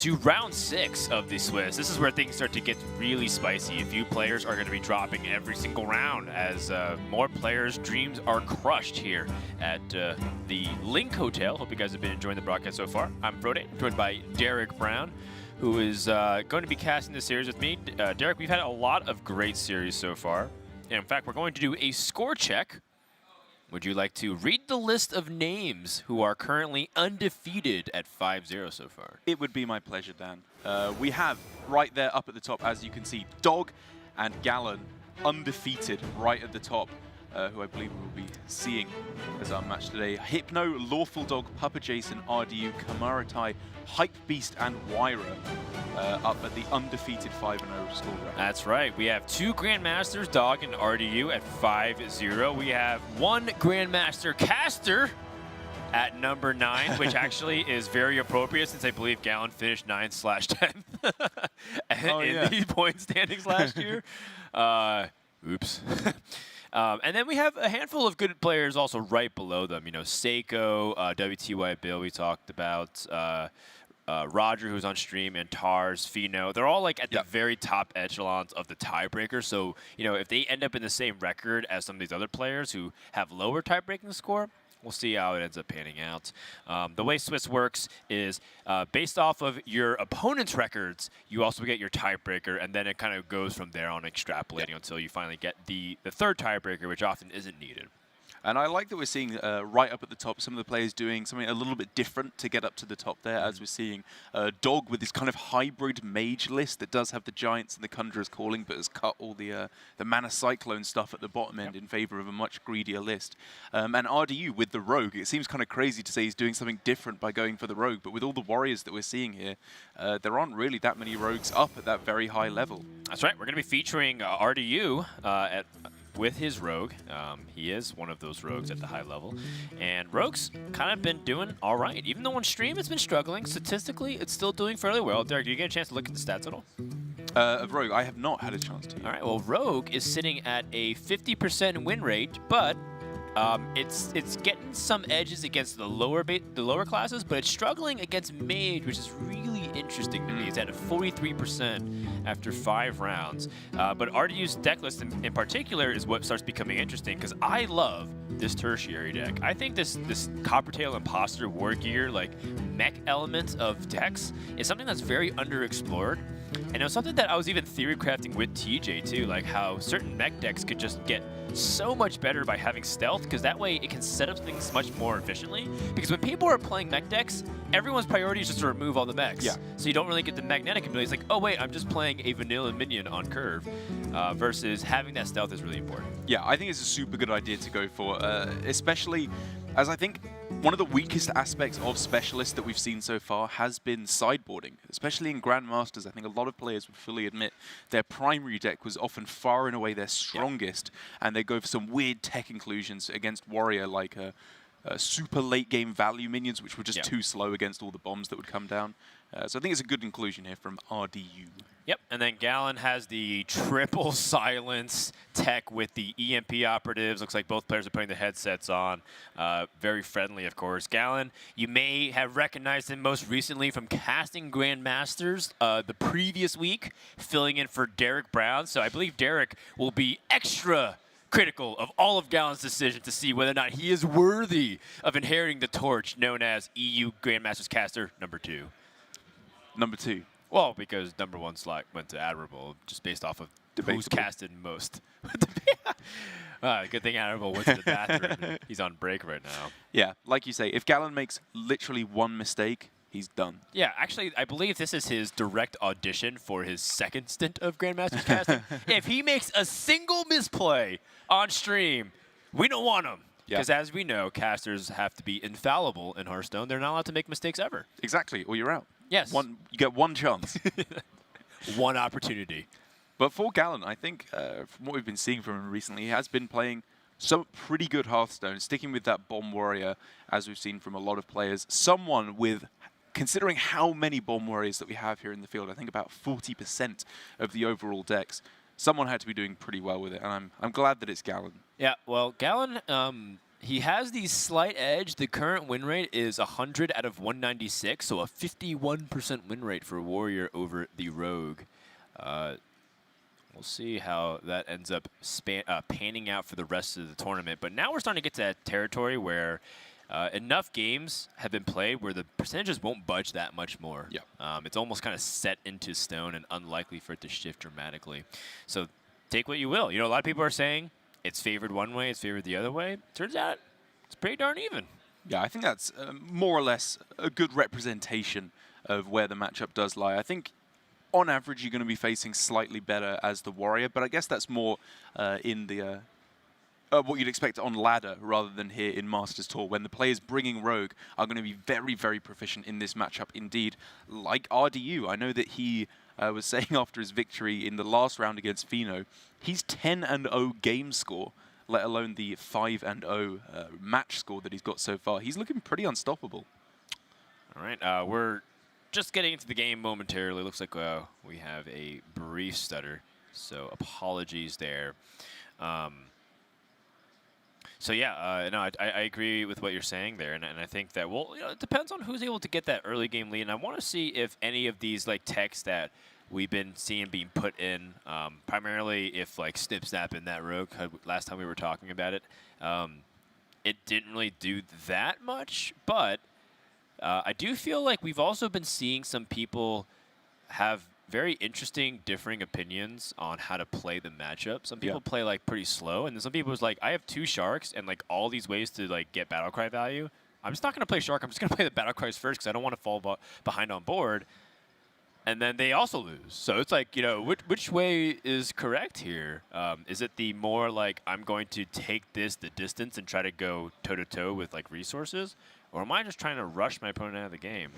To round 6 of the Swiss. This is where things start to get really spicy. A few players are going to be dropping every single round as more players' dreams are crushed here at the Link Hotel. Hope you guys have been enjoying the broadcast so far. I'm Frode, joined by Derek Brown, who is going to be casting the series with me. Derek, we've had a lot of great series so far. And in fact, we're going to do a score check. Would you like to read the list of names who are currently undefeated at 5-0 so far? It would be my pleasure, Dan. We have right there up at the top, as you can see, Dog and Gallon undefeated right at the top, who I believe we will be seeing as our match today. Hypno, Lawful Dog, Papa Jason, RDU, Kamaratai, Hype Beast, and Wyra up at the undefeated 5-0 score. That's right. We have 2 Grandmasters, Dog and RDU, at 5-0. We have 1 Grandmaster Caster at number 9, which actually is very appropriate since I believe Gallon finished 9/10th in the point standings last year. Oops. And then we have a handful of good players also right below them. You know, Seiko, WTY Bill we talked about, Roger, who's on stream, and Tars, Fino. They're all like at the very top echelons of the tiebreaker. So, you know, if they end up in the same record as some of these other players who have lower tiebreaking score, we'll see how it ends up panning out. The way Swiss works is based off of your opponent's records, you also get your tiebreaker, and then it kind of goes from there on extrapolating until you finally get the third tiebreaker, which often isn't needed. And I like that we're seeing right up at the top some of the players doing something a little bit different to get up to the top there, as we're seeing Dog with this kind of hybrid mage list that does have the Giants and the Conjurer's Calling, but has cut all the Mana Cyclone stuff at the bottom end in favor of a much greedier list. And RDU with the Rogue. It seems kind of crazy to say he's doing something different by going for the Rogue, but with all the Warriors that we're seeing here, there aren't really that many Rogues up at that very high level. That's right. We're going to be featuring RDU with his Rogue. He is one of those Rogues at the high level. And Rogue's kind of been doing all right. Even though on stream it's been struggling, statistically it's still doing fairly well. Derek, did you get a chance to look at the stats at all? Of Rogue, I have not had a chance to. All right, well, Rogue is sitting at a 50% win rate, but it's getting some edges against the lower classes, but it's struggling against Mage, which is really interesting to me. He's at a 43% after 5 rounds. But RDU's deck list in particular is what starts becoming interesting, because I love this tertiary deck. I think this Coppertail Imposter War Gear, like mech element of decks, is something that's very underexplored. And it was something that I was even theory crafting with TJ too, like how certain mech decks could just get so much better by having stealth, because that way it can set up things much more efficiently. Because when people are playing mech decks, everyone's priority is just to remove all the mechs. Yeah. So you don't really get the magnetic ability. It's like, oh wait, I'm just playing a vanilla minion on curve, versus having that stealth is really important. Yeah, I think it's a super good idea to go for, especially as I think one of the weakest aspects of Specialists that we've seen so far has been sideboarding, especially in Grandmasters. I think a lot of players would fully admit their primary deck was often far and away their strongest, and they go for some weird tech inclusions against Warrior, like super late game value minions, which were just too slow against all the bombs that would come down. So I think it's a good inclusion here from RDU. Yep, and then Gallon has the triple silence tech with the EMP operatives. Looks like both players are putting the headsets on. Very friendly, of course. Gallon, you may have recognized him most recently from casting Grandmasters the previous week, filling in for Derek Brown. So I believe Derek will be extra critical of all of Gallon's decision to see whether or not he is worthy of inheriting the torch known as EU Grandmasters Caster number 2. Number 2. Well, because number 1 slot went to Admirable, just based off of who's casted most. Good thing Admirable went to the bathroom. He's on break right now. Yeah, like you say, if Gallon makes literally one mistake, he's done. Yeah, actually, I believe this is his direct audition for his second stint of Grandmasters casting. If he makes a single misplay on stream, we don't want him. Because as we know, casters have to be infallible in Hearthstone. They're not allowed to make mistakes ever. Exactly, or you're out. Yes. You get one chance. One opportunity. But for Gallon, I think from what we've been seeing from him recently, he has been playing some pretty good Hearthstone, sticking with that Bomb Warrior, as we've seen from a lot of players. Someone with, considering how many Bomb Warriors that we have here in the field, I think about 40% of the overall decks, someone had to be doing pretty well with it, and I'm glad that it's Gallon. Yeah, well, Gallon He has the slight edge. The current win rate is 100 out of 196, so a 51% win rate for Warrior over the Rogue. We'll see how that ends up panning out for the rest of the tournament. But now we're starting to get to that territory where enough games have been played where the percentages won't budge that much more. Yeah. It's almost kind of set into stone and unlikely for it to shift dramatically. So take what you will. You know, a lot of people are saying it's favored one way, it's favored the other way. Turns out it's pretty darn even. Yeah, I think that's more or less a good representation of where the matchup does lie. I think on average you're going to be facing slightly better as the Warrior, but I guess that's more in the what you'd expect on ladder rather than here in Masters Tour, when the players bringing Rogue are going to be very, very proficient in this matchup indeed, like RDU. I know that he was saying after his victory in the last round against Fino, he's 10-0 game score, let alone the 5-0 match score that he's got so far. He's looking pretty unstoppable. All right, we're just getting into the game momentarily. Looks like we have a brief stutter, so apologies there. So yeah, no, I agree with what you're saying there, and I think that, well, you know, it depends on who's able to get that early game lead, and I want to see if any of these like techs that we've been seeing being put in, primarily if like Snip Snap in that Rogue, last time we were talking about it, it didn't really do that much, but I do feel like we've also been seeing some people have very interesting differing opinions on how to play the matchup. Some people play like pretty slow, and then some people was like, I have 2 Sharks and like all these ways to like get Battlecry value. I'm just not going to play Shark. I'm just going to play the Battlecries first because I don't want to fall behind on board. And then they also lose. So it's like, you know, which way is correct here? Is it the more like I'm going to take the distance and try to go toe-to-toe with like resources? Or am I just trying to rush my opponent out of the game?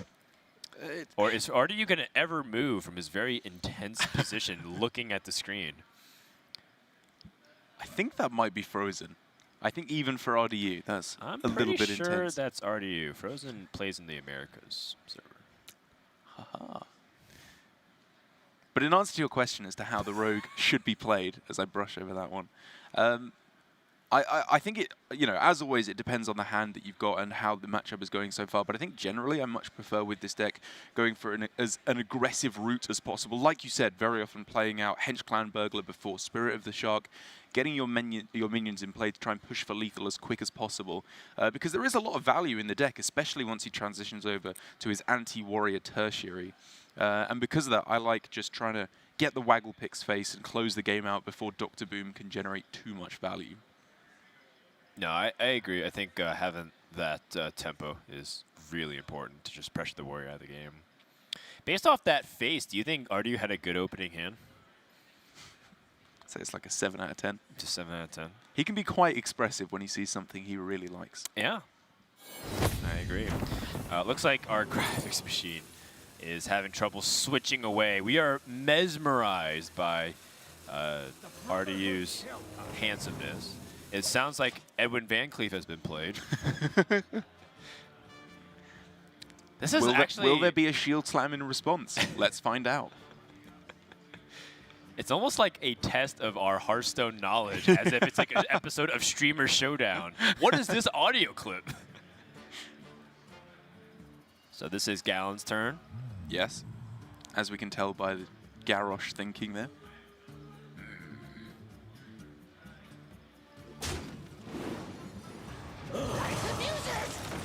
Or is RDU going to ever move from his very intense position looking at the screen? I think that might be Frozen. I think even for RDU, that's a little bit intense. I'm pretty sure that's RDU. Frozen plays in the Americas server. Haha. But in answer to your question as to how the Rogue should be played, as I brush over that one, I think it, you know, as always, it depends on the hand that you've got and how the matchup is going so far. But I think generally I much prefer with this deck going for as an aggressive route as possible. Like you said, very often playing out Hench Clan Burglar before Spirit of the Shark, getting your minions in play to try and push for lethal as quick as possible. Because there is a lot of value in the deck, especially once he transitions over to his anti-warrior tertiary. And because of that, I like just trying to get the Waggle Pick's face and close the game out before Dr. Boom can generate too much value. No, I agree. I think having that tempo is really important to just pressure the Warrior out of the game. Based off that face, do you think RDU had a good opening hand? I'd say it's like a 7 out of 10. Just 7 out of 10. He can be quite expressive when he sees something he really likes. Yeah, I agree. Looks like our graphics machine is having trouble switching away. We are mesmerized by RDU's handsomeness. It sounds like Edwin Van Cleef has been played. This is actually... Will there be a shield slam in response? Let's find out. It's almost like a test of our Hearthstone knowledge, as if it's like an episode of Streamer Showdown. What is this audio clip? So this is Gallon's turn. Yes, as we can tell by the Garrosh thinking there.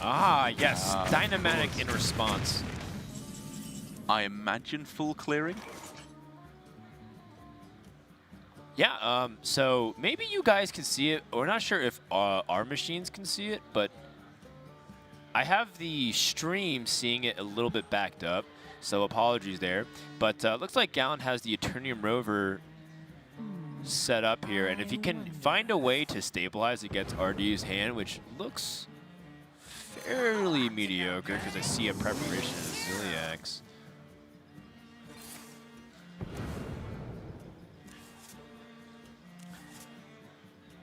Ah, yes. Dynamatic in response. I imagine full clearing. Yeah, so maybe you guys can see it. We're not sure if our machines can see it, but I have the stream seeing it a little bit backed up, so apologies there. But looks like Gallon has the Eternium Rover set up here, and if he can find a way to stabilize against RDU's hand, which looks fairly mediocre because I see a preparation of Ziliax.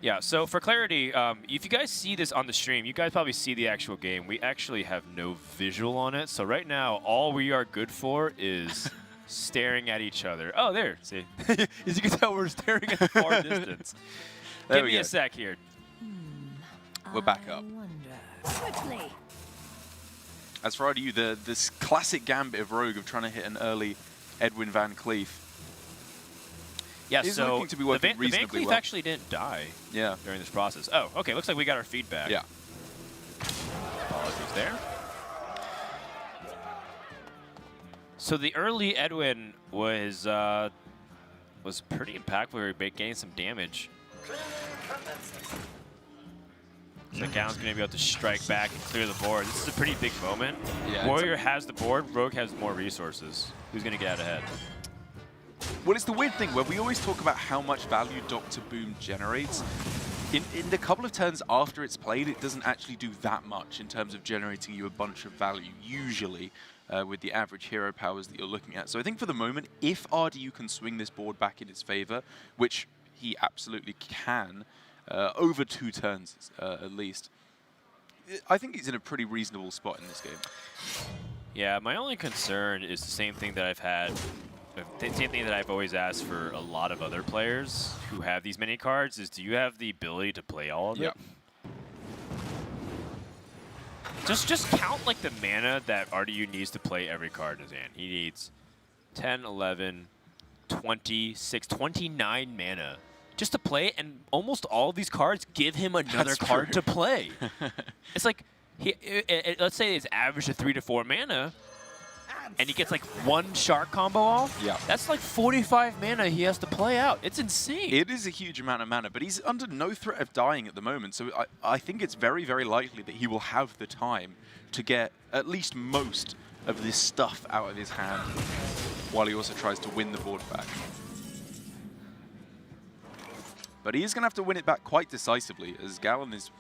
Yeah, so for clarity, if you guys see this on the stream, you guys probably see the actual game. We actually have no visual on it, so right now, all we are good for is staring at each other. Oh, there, see? As you can tell, we're staring at the far distance. Give me a sec here. We're back up. As for RDU, this classic gambit of Rogue of trying to hit an early Edwin Van Cleef. Yeah, He's so looking to be working the Van reasonably Cleef well. actually didn't die Yeah. during this process. Oh, okay, looks like we got our feedback. Yeah. Apologies there. So the early Edwin was pretty impactful. We were gaining some damage. So Gallon's going to be able to strike back and clear the board. This is a pretty big moment. Yeah, Warrior has the board. Rogue has more resources. Who's going to get out ahead? Well, it's the weird thing where we always talk about how much value Dr. Boom generates. In the couple of turns after it's played, it doesn't actually do that much in terms of generating you a bunch of value, usually, with the average hero powers that you're looking at. So I think for the moment, if RDU can swing this board back in his favor, which he absolutely can, over 2 turns at least, I think he's in a pretty reasonable spot in this game. Yeah, my only concern is the same thing that I've had, the same thing that I've always asked for a lot of other players who have these many cards is, do you have the ability to play all of it? Just count like the mana that RDU needs to play every card in his hand. He needs 10, 11, 26, 29 mana just to play, and almost all of these cards give him another card to play. It's like, let's say it's average of 3 to 4 mana, and he gets like 1 shark combo off. Yeah. That's like 45 mana he has to play out. It's insane. It is a huge amount of mana, but he's under no threat of dying at the moment, so I think it's very, very likely that he will have the time to get at least most of this stuff out of his hand while he also tries to win the board back. But he is going to have to win it back quite decisively, as Gallon is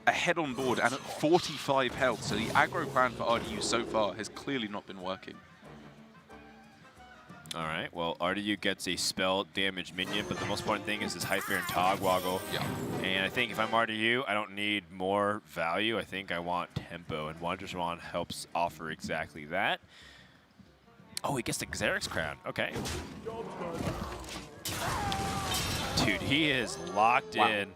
ahead on board and at 45 health, so the aggro plan for RDU so far has clearly not been working. All right, well, RDU gets a spell damage minion, but the most important thing is his Hyper and Togwaggle. Yeah. And I think if I'm RDU, I don't need more value. I think I want tempo, and Wondrous Wand helps offer exactly that. Oh, he gets the Xerix Crown. Okay. Dude, he is locked in.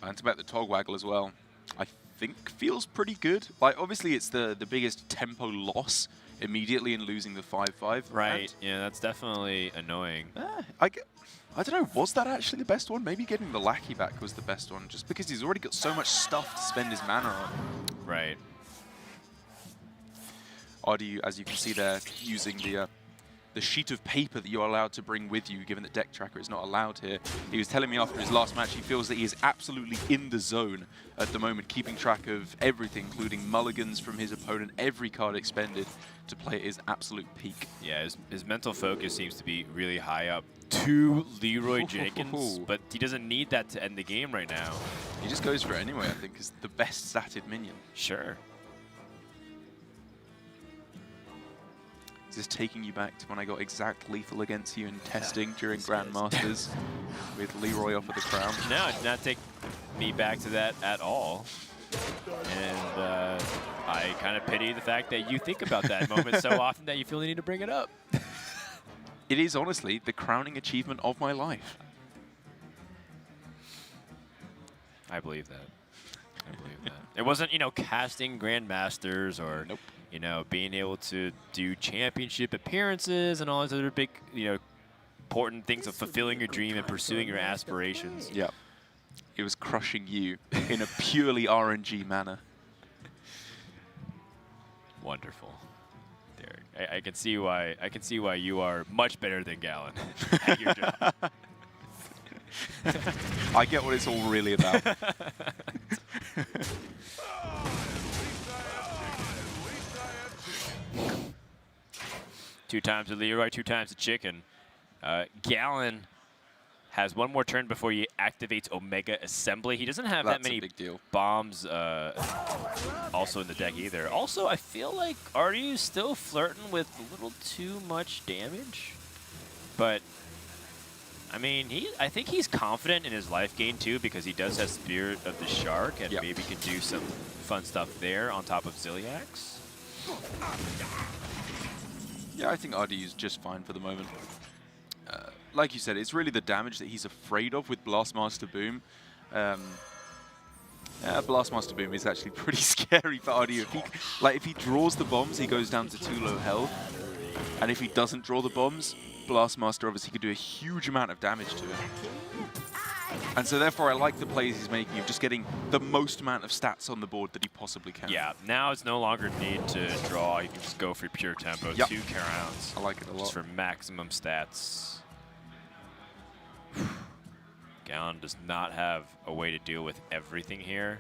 And about the Togwaggle as well, I think feels pretty good. Like, obviously, it's the biggest tempo loss immediately in losing the 5-5. Right, yeah, that's definitely annoying. I don't know, was that actually the best one? Maybe getting the Lackey back was the best one, just because he's already got so much stuff to spend his mana on. Right. RDU, as you can see there, using the sheet of paper that you're allowed to bring with you, given that Deck Tracker is not allowed here. He was telling me after his last match he feels that he is absolutely in the zone at the moment, keeping track of everything, including mulligans from his opponent, every card expended to play at his absolute peak. Yeah, his mental focus seems to be really high up to Leroy Jenkins, but he doesn't need that to end the game right now. He just goes for it anyway, I think, is the best statted minion. Sure. Is this taking you back to when I got exact lethal against you in testing during Grandmasters with Leroy off of the crown? No, it did not take me back to that at all. And I kind of pity the fact that you think about that moment so often that you feel the need to bring it up. It is honestly the crowning achievement of my life. I believe that. I believe that. It wasn't, you know, casting Grandmasters or, Nope. you know, being able to do championship appearances and all those other big, you know, important things of fulfilling your dream and pursuing your aspirations. Yeah. It was crushing you in a purely RNG manner. Wonderful. Derek. I can see why you are much better than Gallon at your job. I get what it's all really about. 2 times the Leroy, 2 times the chicken. Gallon has 1 more turn before he activates Omega Assembly. He doesn't have that many bombs also in the deck either. Also, I feel like RDU's still flirting with a little too much damage. But, I mean, I think he's confident in his life gain too, because he does have Spirit of the Shark and maybe can do some fun stuff there on top of Ziliax. Yeah, I think RDU's just fine for the moment. Like you said, it's really the damage that he's afraid of with Blastmaster Boom. Blastmaster Boom is actually pretty scary for RDU. If he draws the bombs, he goes down to 2 low health. And if he doesn't draw the bombs, Blastmaster obviously could do a huge amount of damage to him. And so therefore I like the plays he's making of just getting the most amount of stats on the board that he possibly can. Yeah, now it's no longer need to draw. You can just go for pure tempo, 2 rounds. I like it a lot. Just for maximum stats. Gallon does not have a way to deal with everything here.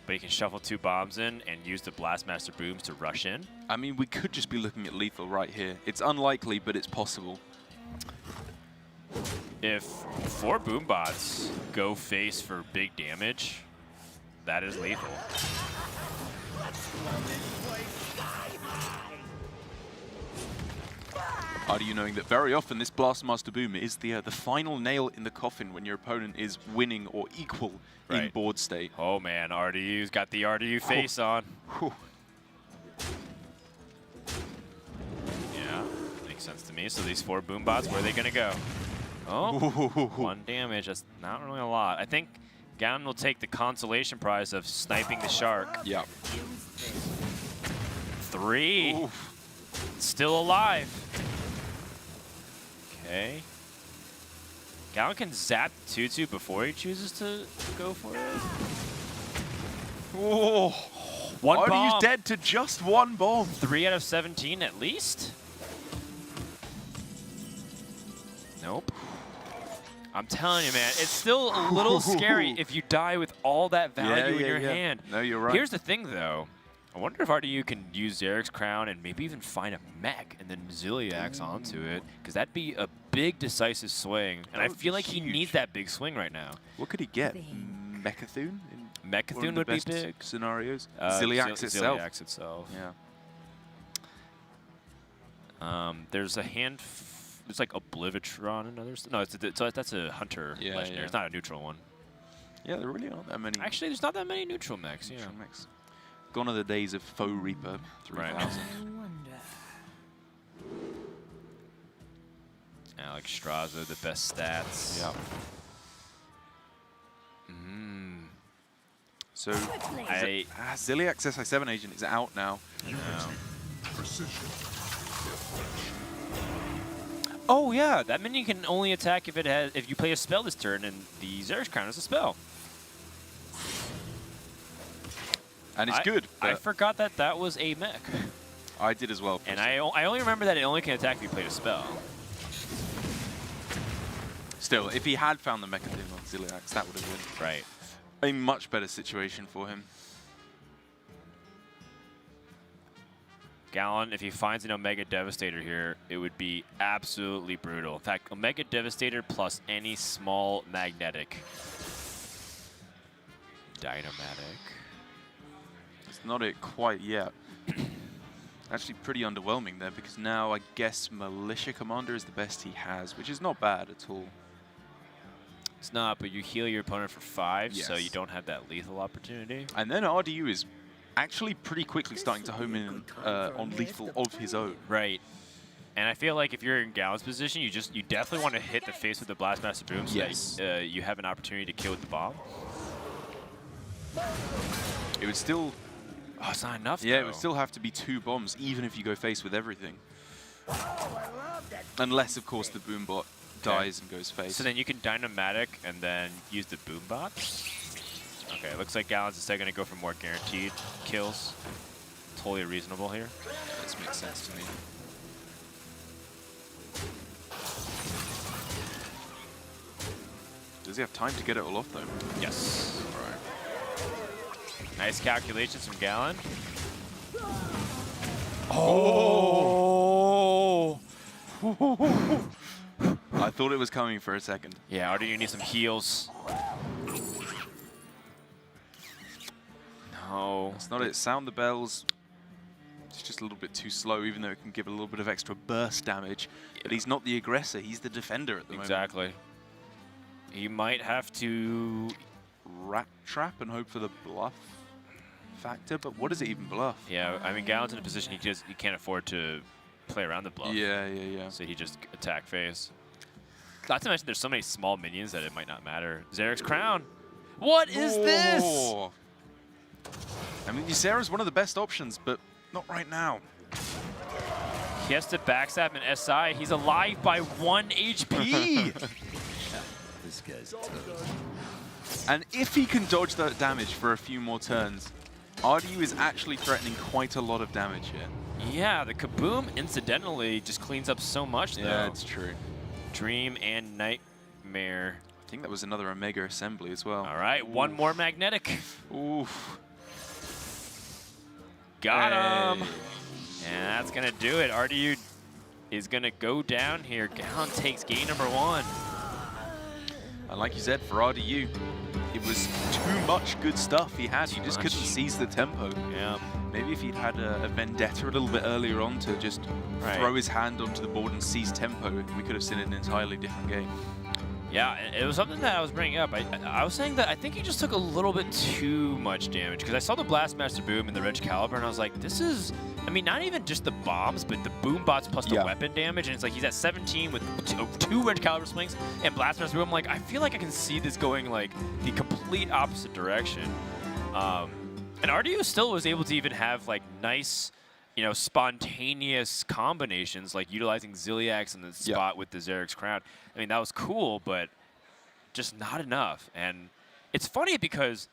But he can shuffle 2 bombs in and use the Blastmaster Booms to rush in. I mean, we could just be looking at lethal right here. It's unlikely, but it's possible. If 4 boom bots go face for big damage, that is lethal. RDU knowing that very often this Blastmaster Boom is the final nail in the coffin when your opponent is winning or equal in board state. Oh man, RDU's got the RDU face on. Yeah, makes sense to me. So these 4 boom bots, where are they gonna go? Oh, 1 damage. That's not really a lot. I think Gallon will take the consolation prize of sniping the shark. Yeah. 3. Oof. Still alive. Okay. Gallon can zap 2-2 before he chooses to go for it. Oh, 1 bomb. RDU's dead to just 1 bomb. 3 out of 17 at least. Nope. I'm telling you, man, it's still a little scary if you die with all that value in your hand. No, you're right. Here's the thing, though. I wonder if RDU can use Zarek's Crown and maybe even find a mech and then Ziliax onto it, because that'd be a big decisive swing. And I feel like he needs that big swing right now. What could he get? Mechathune? Mechathune would be big. Scenarios. Ziliax itself. Ziliax itself. Yeah. There's a hand. It's like Oblivitron and others. No, that's a Hunter legendary. Yeah. It's not a neutral one. Yeah, there really aren't that many. Actually, there's not that many neutral mechs. Yeah. Mechs. Gone are the days of Faux Reaper 3000. Alex Straza, the best stats. Yeah. So Ziliax SI7 agent is out now. Oh yeah, that minion can only attack if you play a spell this turn, and the Zarek's Crown is a spell. And it's good. I forgot that was a mech. I did as well. And I only remember that it only can attack if you played a spell. Still, if he had found the Mechathune on Ziliax, that would have been a much better situation for him. Gallon, if he finds an Omega Devastator here, it would be absolutely brutal. In fact, Omega Devastator plus any small magnetic. Dynamatic. It's not it quite yet. Actually pretty underwhelming there, because now I guess Militia Commander is the best he has, which is not bad at all. It's not, but you heal your opponent for 5, so you don't have that lethal opportunity. And then RDU is actually pretty quickly starting to home in on lethal of his own. Right. And I feel like if you're in Gallon's position, you definitely want to hit the face with the Blastmaster Boom so that you have an opportunity to kill with the bomb. It would still... Oh, it's not enough, Yeah, it would still have to be 2 bombs, even if you go face with everything. Unless, of course, the Boombot dies and goes face. So then you can Dynamatic and then use the Boombot. Okay, looks like Gallon's instead going to go for more guaranteed kills. Totally reasonable here. Yeah, this makes sense to me. Does he have time to get it all off, though? Yes. All right. Nice calculations from Gallon. Oh! I thought it was coming for a second. Yeah, RDU needs some heals. No. That's not it. Sound the bells. It's just a little bit too slow, even though it can give a little bit of extra burst damage. But he's not the aggressor. He's the defender at the moment. Exactly. He might have to Rat Trap and hope for the bluff factor, but what does it even bluff? Yeah, I mean, Gallon's in a position he can't afford to play around the bluff. Yeah. So he just attack phase. Not to mention there's so many small minions that it might not matter. Xerx's Crown. What is this? I mean, Ysera's one of the best options, but not right now. He has to backstab an SI. He's alive by 1 HP. This guy's tough. And if he can dodge that damage for a few more turns, RDU is actually threatening quite a lot of damage here. Yeah, the Kaboom incidentally just cleans up so much, though. Yeah, it's true. Dream and Nightmare. I think that was another Omega Assembly as well. All right, one more Magnetic. Oof. Got him. And that's going to do it. RDU is going to go down here. Gallon takes game number 1. And like you said, for RDU, it was too much good stuff he had. He just couldn't seize the tempo. Yeah. Maybe if he'd had a Vendetta a little bit earlier on to just throw his hand onto the board and seize tempo, we could have seen an entirely different game. Yeah, it was something that I was bringing up. I was saying that I think he just took a little bit too much damage because I saw the Blastmaster Boom and the Reg Caliber and I was like, this is, I mean, not even just the bombs, but the boom bots plus the weapon damage. And it's like he's at 17 with two Reg Caliber swings and Blastmaster Boom. I'm like, I feel like I can see this going like the complete opposite direction. And RDU still was able to even have like nice, you know, spontaneous combinations, like utilizing Ziliax in the spot with the Xerx's Crown. I mean, that was cool, but just not enough. And it's funny because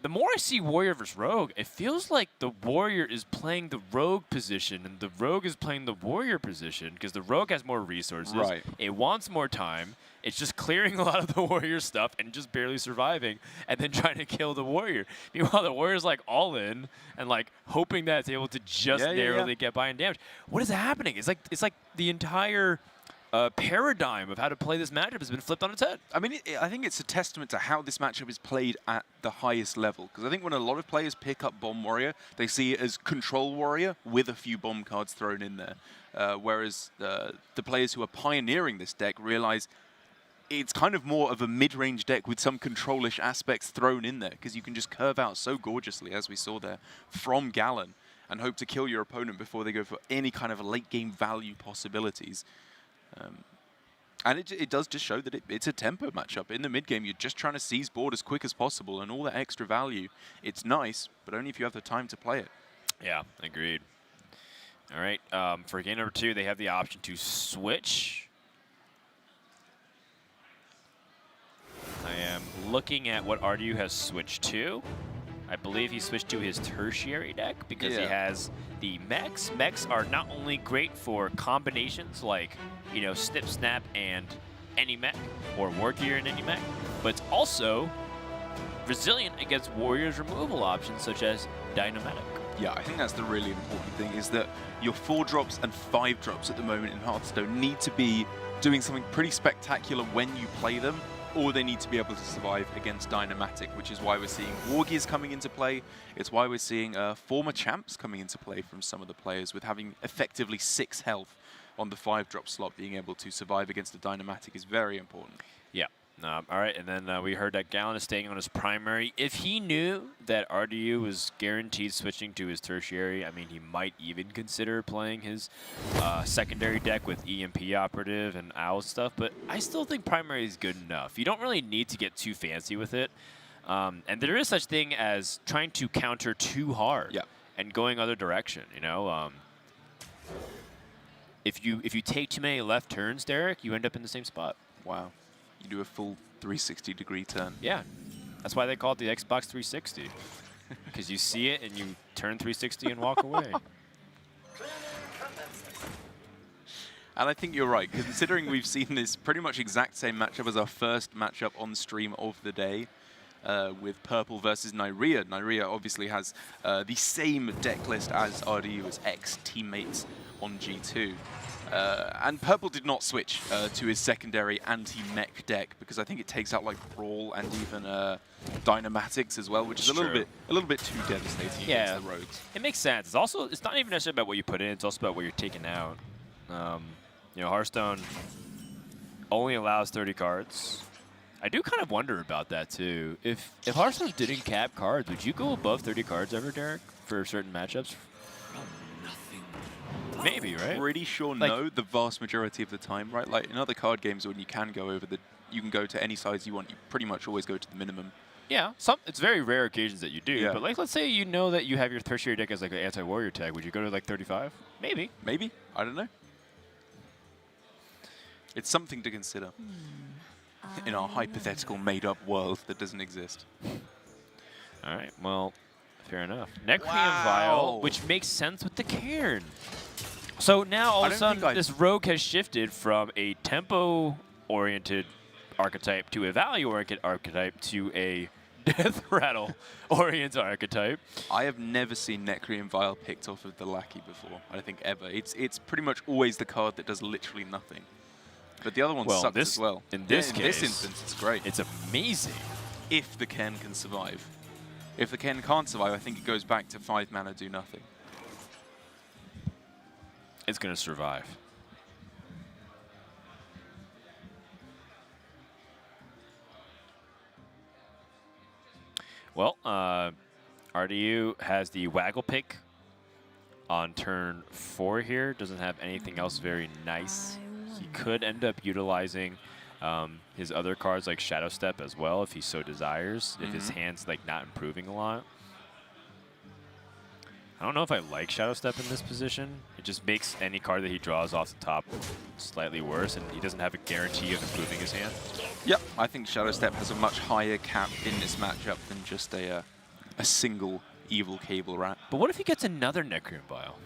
the more I see Warrior versus Rogue, it feels like the Warrior is playing the Rogue position and the Rogue is playing the Warrior position because the Rogue has more resources. Right. It wants more time. It's just clearing a lot of the Warrior stuff and just barely surviving and then trying to kill the Warrior. Meanwhile, the Warrior's like all in and like hoping that it's able to just narrowly get by in damage. What is happening? It's like the entire paradigm of how to play this matchup has been flipped on its head. I mean, I think it's a testament to how this matchup is played at the highest level. Because I think when a lot of players pick up Bomb Warrior, they see it as Control Warrior with a few bomb cards thrown in there. Whereas the players who are pioneering this deck realize it's kind of more of a mid-range deck with some control-ish aspects thrown in there, because you can just curve out so gorgeously, as we saw there, from Gallon, and hope to kill your opponent before they go for any kind of late-game value possibilities. And it does just show that it's a tempo matchup. In the mid-game, you're just trying to seize board as quick as possible, and all that extra value, it's nice, but only if you have the time to play it. Yeah, agreed. All right, for game number 2, they have the option to switch. I am looking at what RDU has switched to. I believe he switched to his tertiary deck because he has the mechs. Mechs are not only great for combinations like, you know, Snip, Snap, and any mech, or War Gear and any mech, but it's also resilient against Warrior's removal options such as Dynamatic. Yeah, I think that's the really important thing, is that your 4-drops and 5-drops at the moment in Hearthstone need to be doing something pretty spectacular when you play them, or they need to be able to survive against Dynamatic, which is why we're seeing War Gears coming into play. It's why we're seeing former champs coming into play from some of the players, with having effectively 6 health on the 5-drop slot. Being able to survive against a Dynamatic is very important. Yeah. All right, and then we heard that Gallon is staying on his primary. If he knew that RDU was guaranteed switching to his tertiary, I mean, he might even consider playing his secondary deck with EMP Operative and OWL stuff, but I still think primary is good enough. You don't really need to get too fancy with it. And there is such thing as trying to counter too hard and going other direction, you know? If you take too many left turns, Derek, you end up in the same spot. Wow. You do a full 360-degree turn. Yeah. That's why they call it the Xbox 360. Because you see it and you turn 360 and walk away. And I think you're right, considering we've seen this pretty much exact same matchup as our first matchup on stream of the day, with Purple versus Nyria. Nyria obviously has the same deck list as RDU, as ex-teammates on G2. And Purple did not switch to his secondary anti-mech deck, because I think it takes out like Brawl and even Dynamatics as well, which is a little bit too devastating against the Rogues. It makes sense. It's not even necessarily about what you put in; it's also about what you're taking out. You know, Hearthstone only allows 30 cards. I do kind of wonder about that too. If Hearthstone didn't cap cards, would you go above 30 cards ever, Derek, for certain matchups? Maybe, right? Pretty sure Like- no, the vast majority of the time, right? Like in other card games when you can go over you can go to any size you want. You pretty much always go to the minimum. Yeah, it's very rare occasions that you do. Yeah. But like, let's say you know that you have your tertiary deck as like an anti-warrior tag. Would you go to like 35? Maybe. Maybe, I don't know. It's something to consider in our hypothetical made-up world that doesn't exist. All right. Well, fair enough. Necreum Wow. Vial, which makes sense with the Cairn. So now all of a sudden, this rogue has shifted from a tempo-oriented archetype to a value-oriented archetype to a death rattle-oriented archetype. I have never seen Necreum Vial picked off of the Lackey before. I don't think ever. It's pretty much always the card that does literally nothing. But the other one sucks as well. In this in this instance, it's great. It's amazing. If the Ken can survive. If the Ken can't survive, I think it goes back to 5 mana, do nothing. It's going to survive. Well, RDU has the Waggle Pick on turn 4 here. Doesn't have anything else very nice. He could end up utilizing his other cards like Shadow Step as well if he so desires, if his hand's like not improving a lot. I don't know if I like Shadow Step in this position. It just makes any card that he draws off the top slightly worse, and he doesn't have a guarantee of improving his hand. Yep, I think Shadow Step has a much higher cap in this matchup than just a single evil Cable Rat. But what if he gets another Necreum Vial?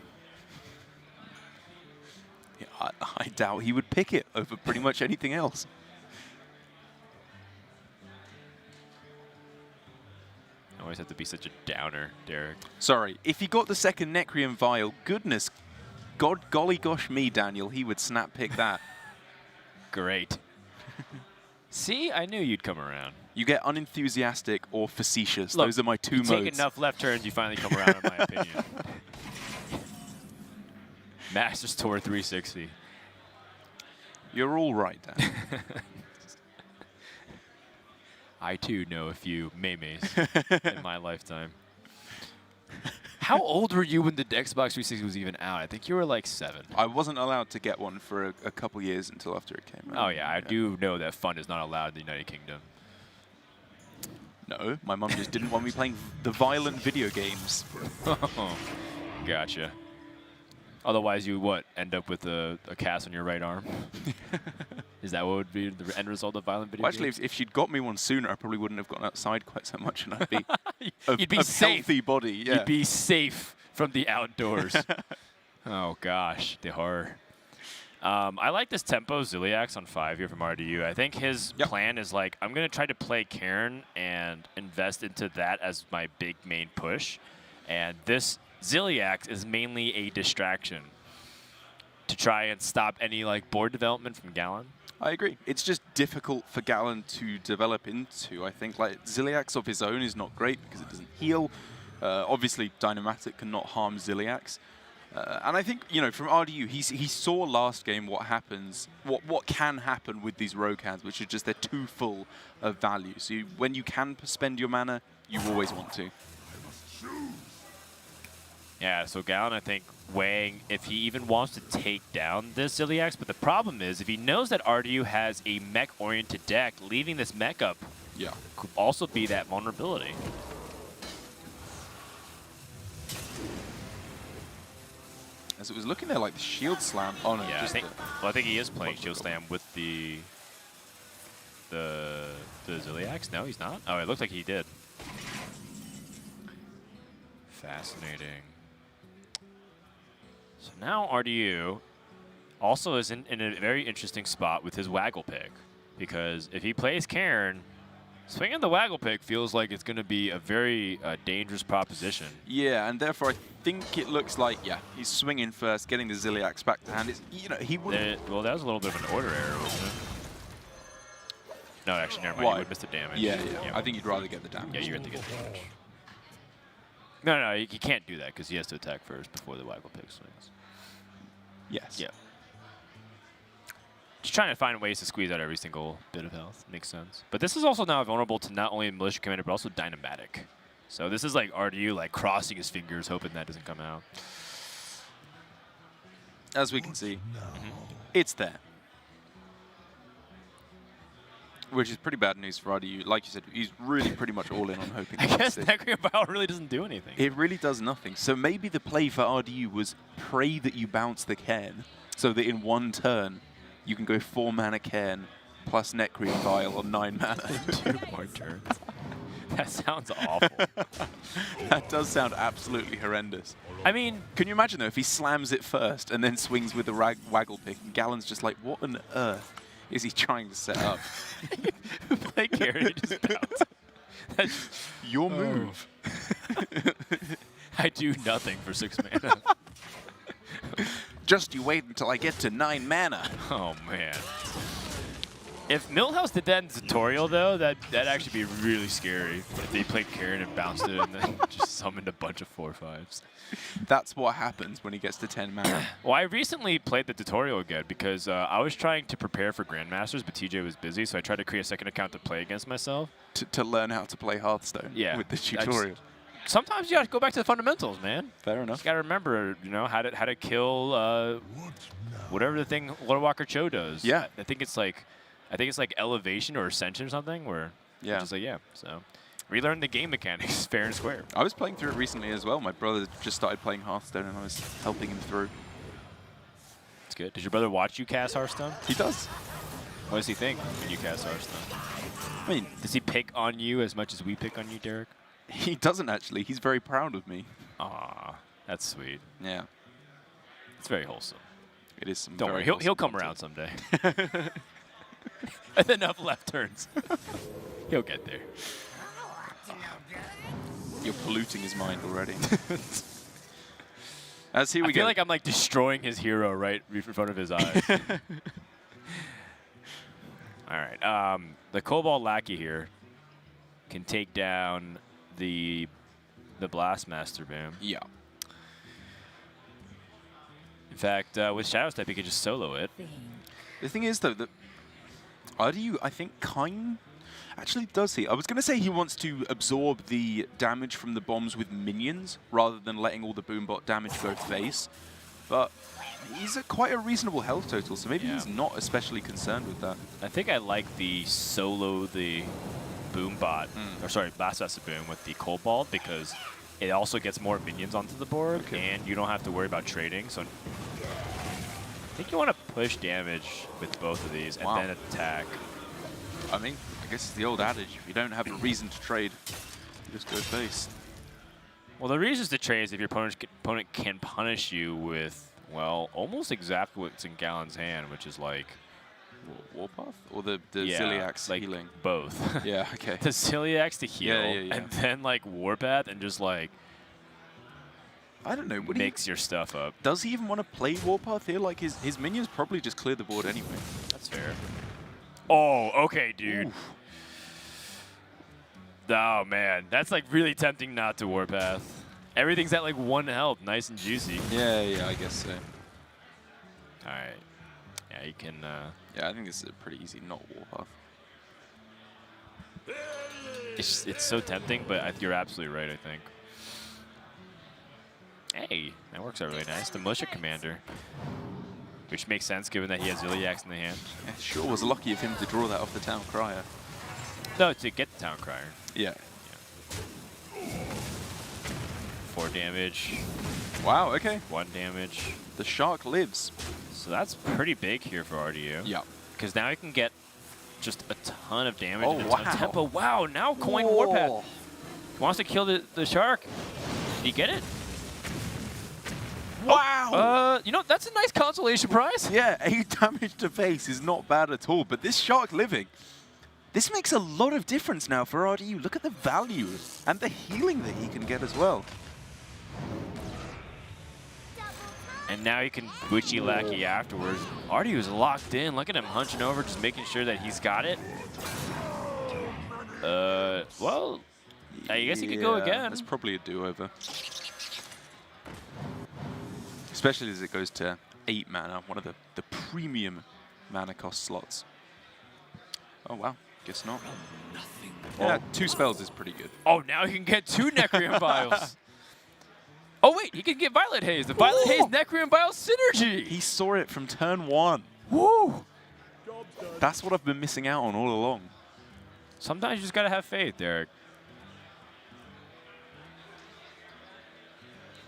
Yeah, I doubt he would pick it over pretty much anything else. I always have to be such a downer, Derek. Sorry, if he got the second Necreum Vial, goodness, golly gosh me, Daniel, he would snap pick that. Great. See, I knew you'd come around. You get unenthusiastic or facetious. Look, those are my two you modes. take enough left turns, you finally come around, in my opinion. Masters Tour 360. You're all right, Dan. I, too, know a few memes in my lifetime. How old were you when the Xbox 360 was even out? I think you were like 7. I wasn't allowed to get one for a couple years until after it came out. Oh, yeah, I do know that fun is not allowed in the United Kingdom. No, my mum just didn't want me playing the violent video games. Gotcha. Otherwise, you what? End up with a cast on your right arm? Is that what would be the end result of violent video Well, actually, games? if she'd got me one sooner, I probably wouldn't have gone outside quite so much, and I'd be You'd be of safe. healthy body. Yeah. You'd be safe from the outdoors. Oh, gosh, the horror. I like this tempo Ziliax on 5 here from RDU. I think his plan is like, I'm going to try to play Cairn and invest into that as my big main push. And this Ziliax is mainly a distraction to try and stop any like board development from Gallon. I agree. It's just difficult for Gallon to develop into. I think like Ziliax of his own is not great because it doesn't heal. Obviously, Dynamatic cannot harm Ziliax. And I think, you know, from RDU, he saw last game what happens, what can happen with these rogue hands, which is just they're too full of value. So when you can spend your mana, you always want to. Yeah, so Gallon, I think, weighing if he even wants to take down this Ziliax. But the problem is, if he knows that RDU has a mech-oriented deck, leaving this mech up could also be that vulnerability. As it was looking there like the Shield Slam. Oh no, Yeah, just I think he is playing Shield Slam with the Ziliax. No, he's not. Oh, it looks like he did. Fascinating. So now RDU also is in a very interesting spot with his Waggle Pick, because if he plays Cairn, swinging the Waggle Pick feels like it's going to be a very dangerous proposition. Yeah, and therefore I think it looks like, he's swinging first, getting the Ziliax back to hand. It's, you know, he would. Well, that was a little bit of an order error, wasn't it? No, actually, never mind. Why? You would miss the damage. Yeah. I think you'd rather get the damage. Yeah, you have to get the damage. No, he can't do that because he has to attack first before the Waggle Pick swings. Yes. Yeah. Just trying to find ways to squeeze out every single bit of health. Makes sense. But this is also now vulnerable to not only Militia Commander, but also Dynamatic. So this is like RDU like crossing his fingers, hoping that doesn't come out. as we can see, it's there. Which is pretty bad news for RDU. Like you said, he's really pretty much all in on hoping. I guess Necrobial really doesn't do anything. It really does nothing. So maybe the play for RDU was pray that you bounce the Cairn, so that in one turn you can go 4 mana Cairn plus Necreon Vial on 9 mana. 2 more turns. That sounds awful. That does sound absolutely horrendous. I mean, Can you imagine though if he slams it first and then swings with the waggle pick and Gallon's just like, what on earth is he trying to set up? play carry, just bounce. That's Your move. I do nothing for 6 mana. Just you wait until I get to 9 mana. Oh, man. If Millhouse did that in tutorial, though, that'd actually be really scary. If they played Karen and bounced it and then just summoned a bunch of 4/5s. That's what happens when he gets to 10 mana. Well, I recently played the tutorial again because I was trying to prepare for Grandmasters, but TJ was busy, so I tried to create a second account to play against myself. To learn how to play Hearthstone with the tutorial. Sometimes you have to go back to the fundamentals, man. Fair You enough. just gotta remember, you know, how to kill whatever the thing Lord Walker Cho does. Yeah. I think it's like elevation or ascension or something. Where just like so relearn the game mechanics fair and square. I was playing through it recently as well. My brother just started playing Hearthstone and I was helping him through. It's good. Did your brother watch you cast Hearthstone? He does. What does he think when you cast Hearthstone? I mean, Does he pick on you as much as we pick on you, Derek? he doesn't actually. He's very proud of me. Aw, that's sweet. Yeah, It's very wholesome. it is some Don't very worry, he'll wholesome come around someday. With enough left turns. He'll get there. You're polluting his mind already. As here we I go. feel like I'm like destroying his hero right in front of his eyes. All right. The Cobalt Lackey here can take down the Blastmaster Boom. Yeah. In fact, with Shadow Step, he can just solo it. The thing is, though, that RDU, I think, actually does he. I was going to say he wants to absorb the damage from the bombs with minions rather than letting all the Boombot damage go face. But he's at quite a reasonable health total, so maybe he's not especially concerned with that. I think I like the solo the Boombot, or sorry, Blastmaster Boom with the Cobalt because it also gets more minions onto the board, and you don't have to worry about trading. So I think you want to push damage with both of these and then attack. I mean, I guess it's the old adage, if you don't have a reason to trade, you just go face. Well, the reasons to trade is if your opponent can punish you with, well, almost exactly what's in Gallon's hand, which is like... Warpath? Or the Ziliax like healing? Both. Yeah, okay. The Ziliax to heal, yeah. and then like Warpath and just like... I don't know. Makes your stuff up. Does he even want to play Warpath here? Like, his minions probably just clear the board anyway. That's fair. Oh, okay, dude. Oof. Oh, man. That's, like, really tempting not to Warpath. Everything's at, like, 1 health. Nice and juicy. Yeah, I guess so. All right. Yeah, you can... Yeah, I think this is a pretty easy not Warpath. It's so tempting, but you're absolutely right, I think. Hey, that works out really nice. The Militia Commander. Which makes sense given that he has Ziliax in the hand. It sure was lucky of him to draw that off the Town Crier. No, to get the Town Crier. Yeah. 4 damage. Wow, okay. 1 damage. The Shark lives. So that's pretty big here for RDU. Yeah. Because now he can get just a ton of damage Oh, and a ton of tempo. Wow, now coin Warpath. He wants to kill the Shark. Did he get it? Wow! You know, that's a nice consolation prize. Yeah, 8 damage to face is not bad at all, but this Shark living, this makes a lot of difference now for RDU. Look at the value and the healing that he can get as well. And now he can Witchy Lackey afterwards. RDU is locked in. Look at him hunching over, just making sure that he's got it. Well, I guess he could go again. That's probably a do-over. Especially as it goes to 8 mana, one of the premium mana cost slots. Oh, wow. Guess not. Yeah, 2 spells is pretty good. Oh, now he can get 2 Necreon Vials. Oh, wait, he can get Violet Haze. The Violet Haze Necreum Bile synergy. He saw it from turn 1. Woo! That's what I've been missing out on all along. Sometimes you just got to have faith, Derek.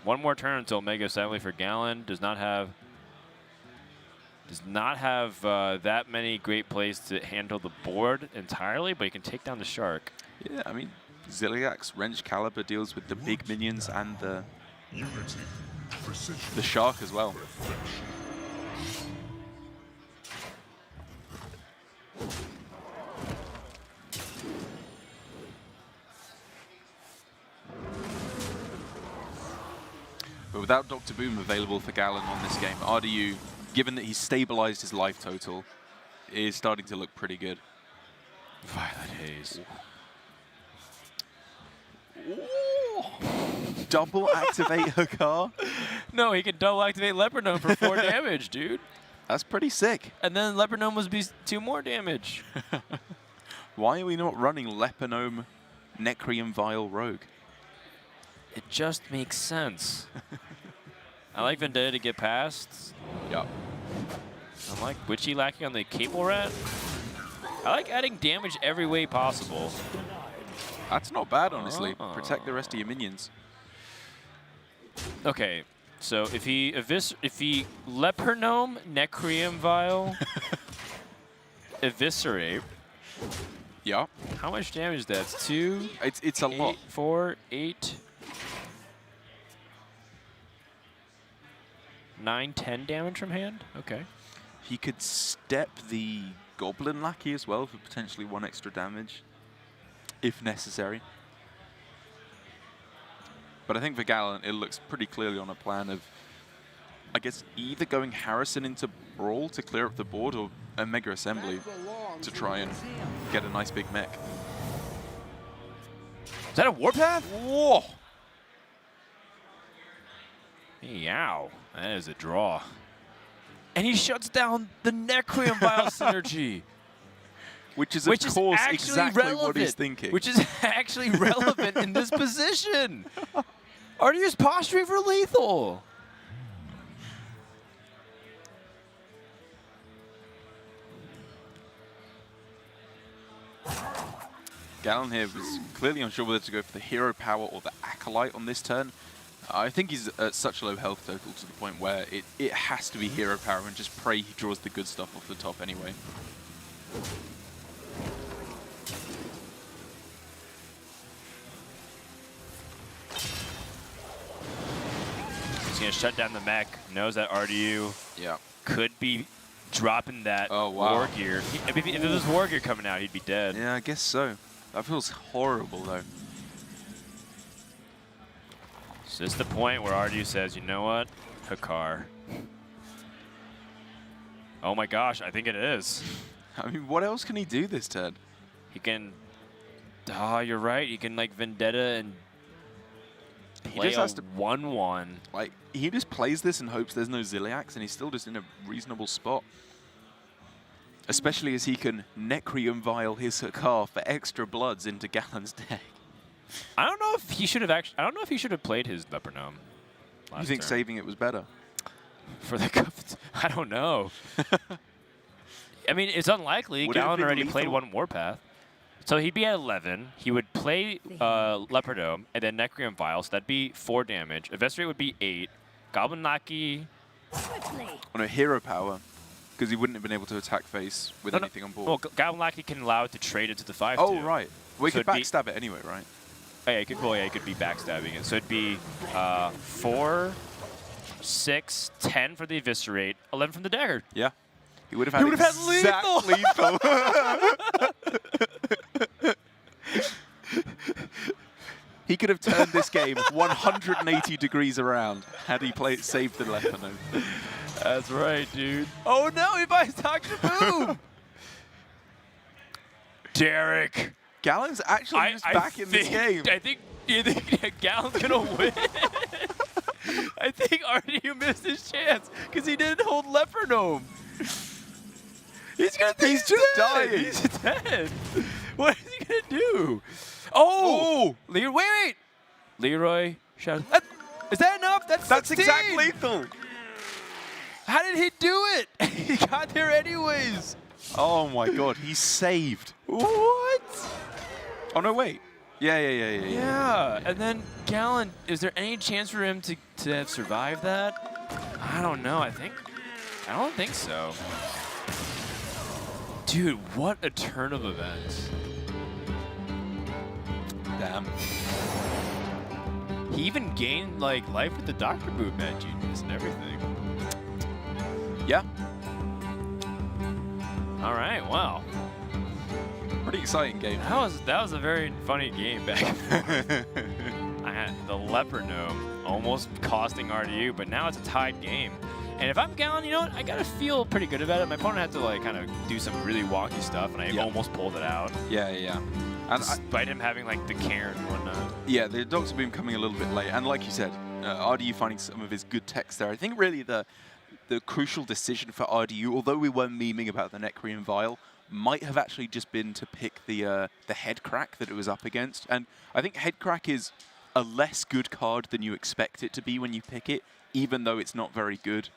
One more turn until Mega Assembly for Gallon. Does not have that many great plays to handle the board entirely, but he can take down the Shark. Yeah, I mean, Ziliax, Wrench Caliber deals with the big minions and the Shark as well. But without Dr. Boom available for Gallon on this game, RDU, given that he's stabilized his life total, is starting to look pretty good. Violet Haze. Ooh. Double activate Hakar? No, he can double activate Leopard Gnome for 4 damage, dude. That's pretty sick. And then Leopard Gnome was be 2 more damage. Why are we not running Leopard Gnome, Necreum Vial Rogue? It just makes sense. I like Vendetta to get past. Yup. I like Witchy lacking on the Cable Rat. I like adding damage every way possible. That's not bad, honestly. Protect the rest of your minions. Okay, so if he Leopard Gnome, Necreum Vial, Eviscerate. Yeah. How much damage is that? It's 2. It's a lot. 4, 8, 9, 10 damage from hand. Okay. He could step the Goblin Lackey as well for potentially 1 extra damage, if necessary. But I think for Gallon, it looks pretty clearly on a plan of, I guess, either going Harrison into Brawl to clear up the board or a Mega Assembly to try and get a nice big mech. Is that a Warpath? Whoa! Yow. That is a draw. And he shuts down the Necreum Vial synergy. Which is, of course, exactly relevant, what he's thinking. Which is actually relevant in this position. RDU's posturing for lethal. Gallon here was clearly unsure whether to go for the Hero Power or the Acolyte on this turn. I think he's at such low health total to the point where it has to be Hero Power and just pray he draws the good stuff off the top anyway. He's going to shut down the mech. Knows that RDU could be dropping that War Gear. If it was War Gear coming out, he'd be dead. Yeah, I guess so. That feels horrible, though. So this is the point where RDU says, you know what? Hakar. Oh my gosh, I think it is. I mean, what else can he do this turn? He can... Oh, you're right. He can, like, Vendetta and play a 1-1. Like, he just plays this and hopes there's no Ziliax, and he's still just in a reasonable spot. Especially as he can Necreum Vial his Hakar for extra bloods into Gallon's deck. I don't know if he should have actually. I don't know if he should have played his Leopard Gnome. You think saving it was better? For the I don't know. I mean, it's unlikely. Gallon already played 1 Warpath. So he'd be at 11. He would play Leopard Gnome and then Necreum Vial, so that'd be 4 damage. Eviscerate would be 8. Goblin Lackey. On a Hero Power, because he wouldn't have been able to attack face with anything on board. Well, Goblin Lackey can allow it to trade it to the 5/2. Oh, right. Well, he could backstab it anyway, right? Oh, yeah, he could be backstabbing it. So it'd be 4, 6, 10 for the Eviscerate, 11 from the Dagger. Yeah. He would have had exact lethal. He could have turned this game 180 degrees around had he saved the Leopard Gnome. That's right, dude. Oh no, he buys Dr. Boom! Derek. Gallon's actually just back in this game. You think Gallon's gonna win? I think RDU missed his chance because he didn't hold Leopard Gnome. He's just dying. He's dead. What is he gonna do? Oh! Wait! Leroy shouts. Is that enough? That's exact 16. lethal. How did he do it? He got there anyways. Oh my god, he's saved. What? Oh no, wait. Yeah. Yeah, and then Gallon, is there any chance for him to have survived that? I don't know, I don't think so. Dude, what a turn of events. Damn. He even gained like life with the Doctor movement, genius and everything. Yeah. All right, wow. Pretty exciting game. That was a very funny game back and forth. I had the Leopard Gnome almost costing RDU, but now it's a tied game. And if I'm Gallon, you know what? I gotta feel pretty good about it. My opponent had to like kind of do some really wonky stuff, and I almost pulled it out. Yeah. And despite him having like the Cairn and whatnot. Yeah, the Doctor Boom coming a little bit late, and like you said, RDU finding some of his good text there. I think really the crucial decision for RDU, although we were memeing about the Necrean Vial, might have actually just been to pick the head crack that it was up against. And I think head crack is a less good card than you expect it to be when you pick it, even though it's not very good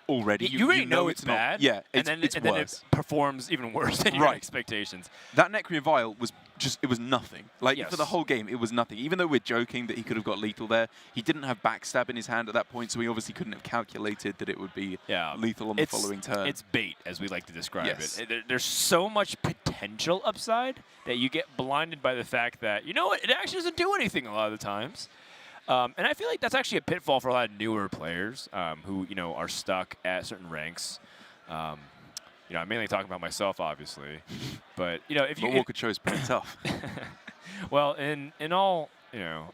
already. You already know it's not, bad. Yeah, and then it performs even worse than your expectations. That Necrean Vial was it was nothing. Like, yes. For the whole game, it was nothing. Even though we're joking that he could have got lethal there, he didn't have backstab in his hand at that point, so he obviously couldn't have calculated that it would be lethal on the following turn. It's bait, as we like to describe Yes. it. There's so much potential upside that you get blinded by the fact that, you know what, it actually doesn't do anything a lot of the times. And I feel like that's actually a pitfall for a lot of newer players who, you know, are stuck at certain ranks. You know, I'm mainly talking about myself, obviously, but you know, if you Walker chose pretty tough. Well, in all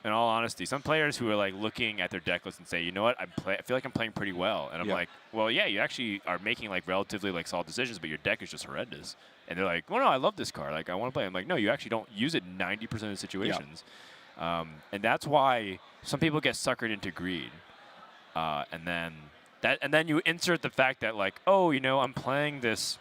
honesty, some players who are like looking at their deck list and say, you know what, I feel like I'm playing pretty well, and I'm like, well, yeah, you actually are making like relatively like solid decisions, but your deck is just horrendous. And they're like, well, no, I love this card, like I want to play. I'm like, no, you actually don't use it 90% of the situations, and that's why some people get suckered into greed, and then you insert the fact that like, oh, you know, I'm playing this,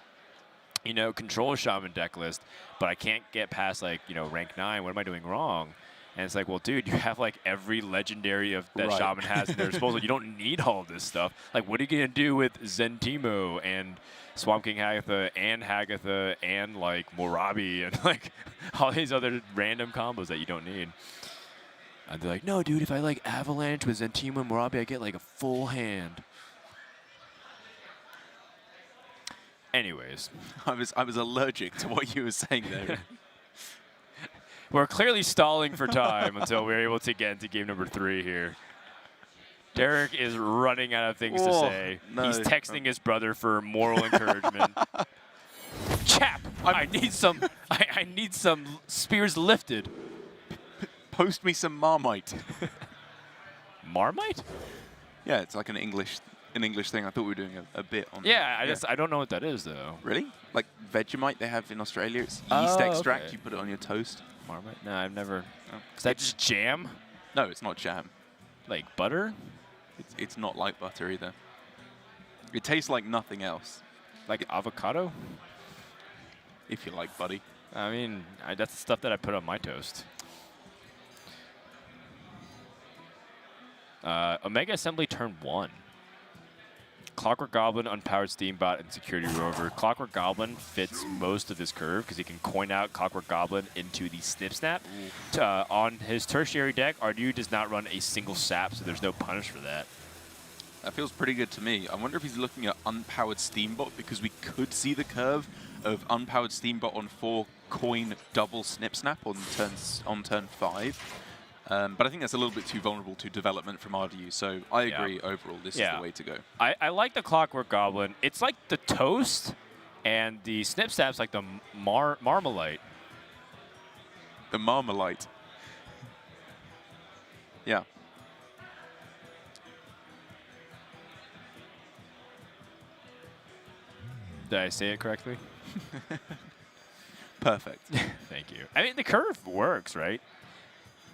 you know, control shaman deck list, but I can't get past like, you know, rank 9. What am I doing wrong? And it's like, well, dude, you have like every legendary that shaman has in their disposal. You don't need all of this stuff. Like, what are you gonna do with Zentimo and Swamp King Hagatha and like Morabi and like all these other random combos that you don't need? And they're like, no, dude, if I like Avalanche with Zentimo and Morabi, I get like a full hand. Anyways, I was allergic to what you were saying there. We're clearly stalling for time until we're able to get into game number 3 here. Derek is running out of things to say. No. He's texting his brother for moral encouragement. Chap, I need some spears lifted. Post me some Marmite. Marmite? Yeah, it's like an English thing. I thought we were doing a bit on. Yeah, I don't know what that is though. Really? Like Vegemite they have in Australia. It's yeast extract. Okay. You put it on your toast. Marmite? No, I've never. Is that just jam? No, it's not jam. Like butter? It's not like butter either. It tastes like nothing else. Like avocado? If you like, buddy. I mean, that's the stuff that I put on my toast. Omega Assembly turn 1. Clockwork Goblin, Unpowered Steambot, and Security Rover. Clockwork Goblin fits most of this curve because he can coin out Clockwork Goblin into the Snip Snap. On his tertiary deck, RDU does not run a single sap, so there's no punish for that. That feels pretty good to me. I wonder if he's looking at Unpowered Steambot because we could see the curve of Unpowered Steambot on 4 coin double Snip Snap on turn 5. But I think that's a little bit too vulnerable to development from RDU, so I agree overall this is the way to go. I like the Clockwork Goblin. It's like the toast, and the Snip Snap's like the Marmalite. The Marmalite. Yeah. Did I say it correctly? Perfect. Thank you. I mean, the curve works, right?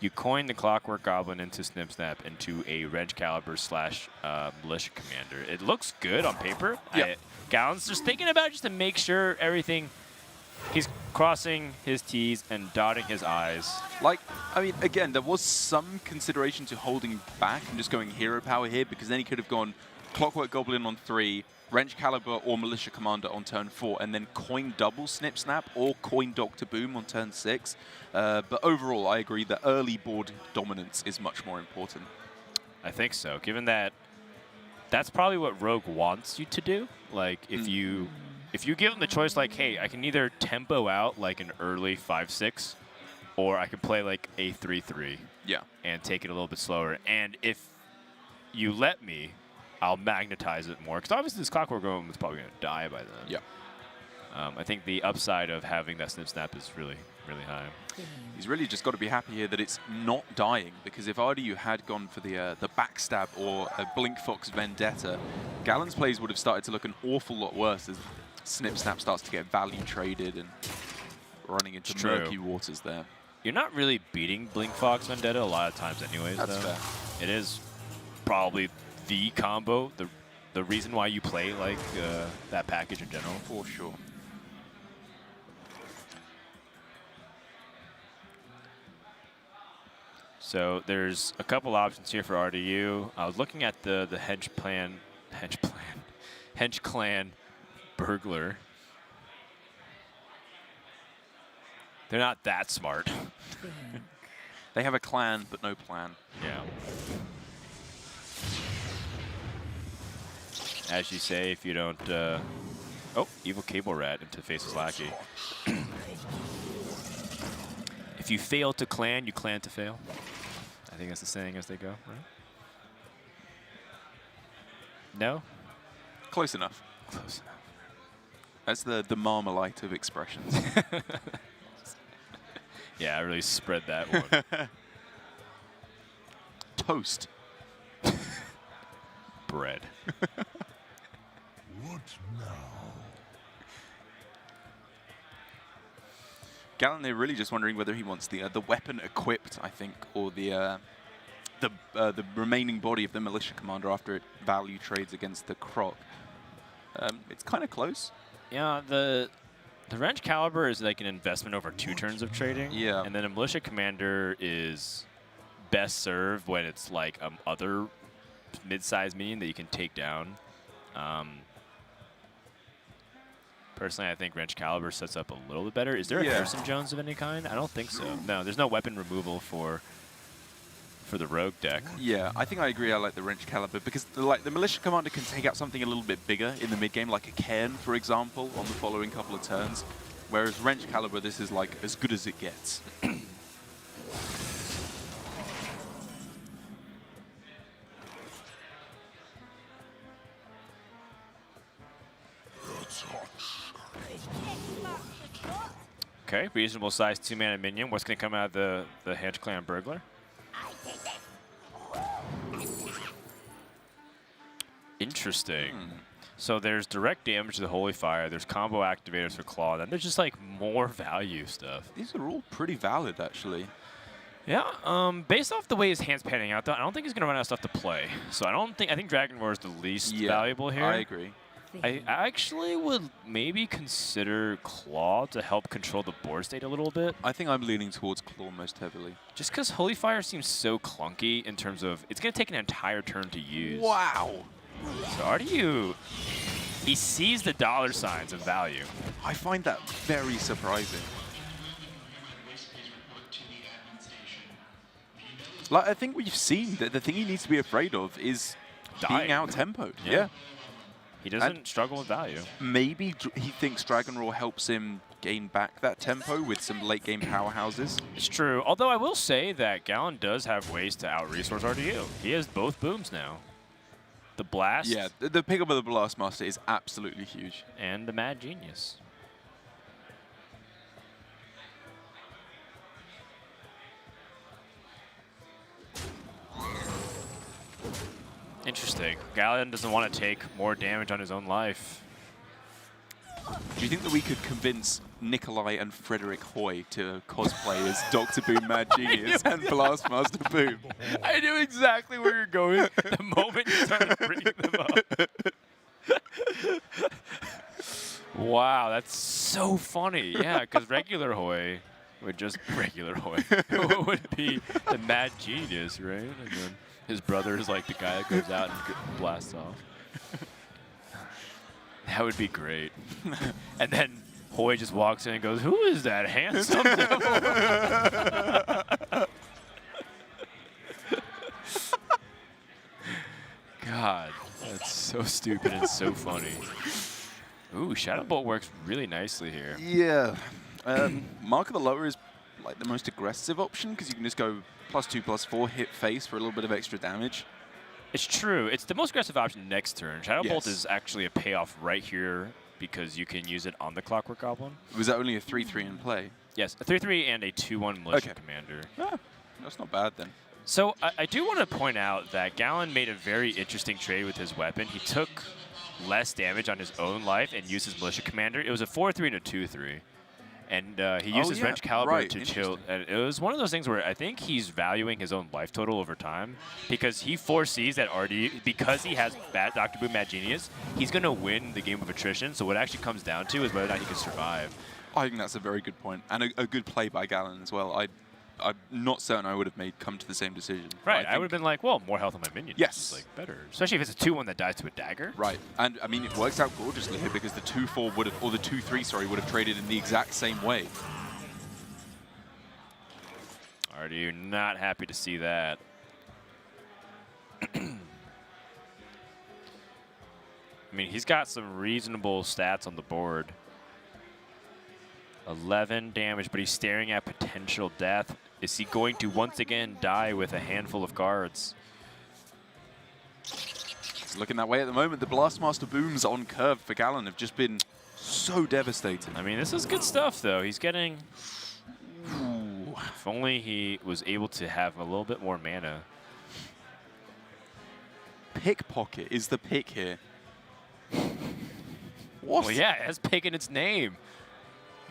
You coin the Clockwork Goblin into Snip Snap into a Wrench Caliber / Militia Commander. It looks good on paper. Yeah. Gallon's just thinking about it just to make sure everything He's crossing his T's and dotting his I's. Like, I mean, again, there was some consideration to holding back and just going hero power here, because then he could have gone Clockwork Goblin on 3, Wrench Caliber or Militia Commander on turn 4, and then coin double Snip Snap or coin Dr. Boom on turn 6. But overall, I agree that early board dominance is much more important. I think so, given that that's probably what Rogue wants you to do. Like, if you give him the choice, like, hey, I can either tempo out like an early 5-6, or I can play like a 3-3 and take it a little bit slower. And if you let me, I'll magnetize it more. Because obviously this Clockwork Golem is probably going to die by then. Yeah. I think the upside of having that Snip Snap is really, really high. He's really just got to be happy here that it's not dying, because if RDU had gone for the Backstab or a Blink Fox Vendetta, Gallon's plays would have started to look an awful lot worse as Snip Snap starts to get value traded and running into murky waters there. You're not really beating Blink Fox Vendetta a lot of times anyways, That's though. fair. It is probably the combo, the reason why you play like that package in general. For sure. So there's a couple options here for RDU. I was looking at the Hench Clan Burglar. They're not that smart. They have a clan, but no plan. Yeah. As you say, if you don't... oh, Evil Cable Rat into Faceless Lackey. If you fail to clan, you clan to fail. I think that's the saying as they go, right? No? Close enough. Close enough. That's the Marmalite of expressions. Yeah, I really spread that one. Toast. Bread. What now? Gallon, they're really just wondering whether he wants the weapon equipped, I think, or the remaining body of the Militia Commander after it value trades against the Croc. It's kind of close. Yeah, the Wrench Caliber is like an investment over 2 turns of trading. Yeah. And then a Militia Commander is best served when it's like other mid-sized minion that you can take down. Personally, I think Wrench Caliber sets up a little bit better. Is there a Harrison Jones of any kind? I don't think so. No, there's no weapon removal for the Rogue deck. Yeah, I think I agree. I like the Wrench Caliber because the Militia Commander can take out something a little bit bigger in the mid game, like a Cairn, for example, on the following couple of turns. Whereas Wrench Caliber, this is like as good as it gets. Okay, reasonable size 2-mana minion. What's going to come out of the Hedge Clan Burglar? Interesting. So there's direct damage to the Holy Fire, there's combo activators for Claw, then there's just like more value stuff. These are all pretty valid, actually. Yeah, based off the way his hand's panning out, though, I don't think he's going to run out of stuff to play. So I think Dragon Roar is the least valuable here. I agree. I actually would maybe consider Claw to help control the board state a little bit. I think I'm leaning towards Claw most heavily. Just because Holy Fire seems so clunky in terms of it's going to take an entire turn to use. Wow. So RDU, he sees the dollar signs of value. I find that very surprising. Like, I think we've seen that the thing he needs to be afraid of is being out-tempoed. Yeah. He doesn't struggle with value. Maybe he thinks Dragon Roar helps him gain back that tempo with some late-game powerhouses. It's true. Although I will say that Gallon does have ways to out-resource RDU. He has both booms now. The Blast. Yeah, the pickup of the Blast Master is absolutely huge. And the Mad Genius. Interesting. Gallon doesn't want to take more damage on his own life. Do you think that we could convince Nikolai and Frederick Hoy to cosplay as Dr. Boom Mad Genius and Blast Master Boom? I knew exactly where you're going the moment you started bringing them up. Wow, that's so funny. Yeah, because regular Hoy would just regular Hoy would be the mad genius, right? And then his brother is like the guy that goes out and blasts off. That would be great. And then Hoy just walks in and goes, "Who is that handsome devil?" God, that's so stupid and so funny. Ooh, Shadow Bolt works really nicely here. Yeah. Mark of the Lower is like the most aggressive option because you can just go +2/+4, hit face for a little bit of extra damage. It's true. It's the most aggressive option next turn. Shadow Bolt Yes. is actually a payoff right here because you can use it on the Clockwork Goblin. Was that only a 3/3 in play? Yes, a 3/3 and a 2/1 Militia Okay. Commander. Ah, that's not bad then. So I do want to point out that Gallon made a very interesting trade with his weapon. He took less damage on his own life and used his Militia Commander. It was a 4/3 and a 2/3. And he used his Wrench Caliber to chill. And it was one of those things where I think he's valuing his own life total over time because he foresees that RD, because he has bad Dr. Boom Mad Genius, he's going to win the game of attrition. So what it actually comes down to is whether or not he can survive. I think that's a very good point and a good play by Gallon as well. I'm not certain I would have come to the same decision. Right, I would have been like, well, more health on my minions. Yes. Is like better. Especially if it's a 2/1 that dies to a dagger. Right, and I mean, it works out gorgeously here because the 2/4 would have, or the 2/3, sorry, would have traded in the exact same way. Are you not happy to see that? I mean, he's got some reasonable stats on the board. 11 damage, but he's staring at potential death. Is he going to once again die with a handful of cards? It's looking that way at the moment. The Blastmaster booms on curve for Gallon have just been so devastating. I mean, this is good stuff, though. He's getting... Ooh, if only he was able to have a little bit more mana. Pickpocket is the pick here. What? Well, yeah, it has pick in its name.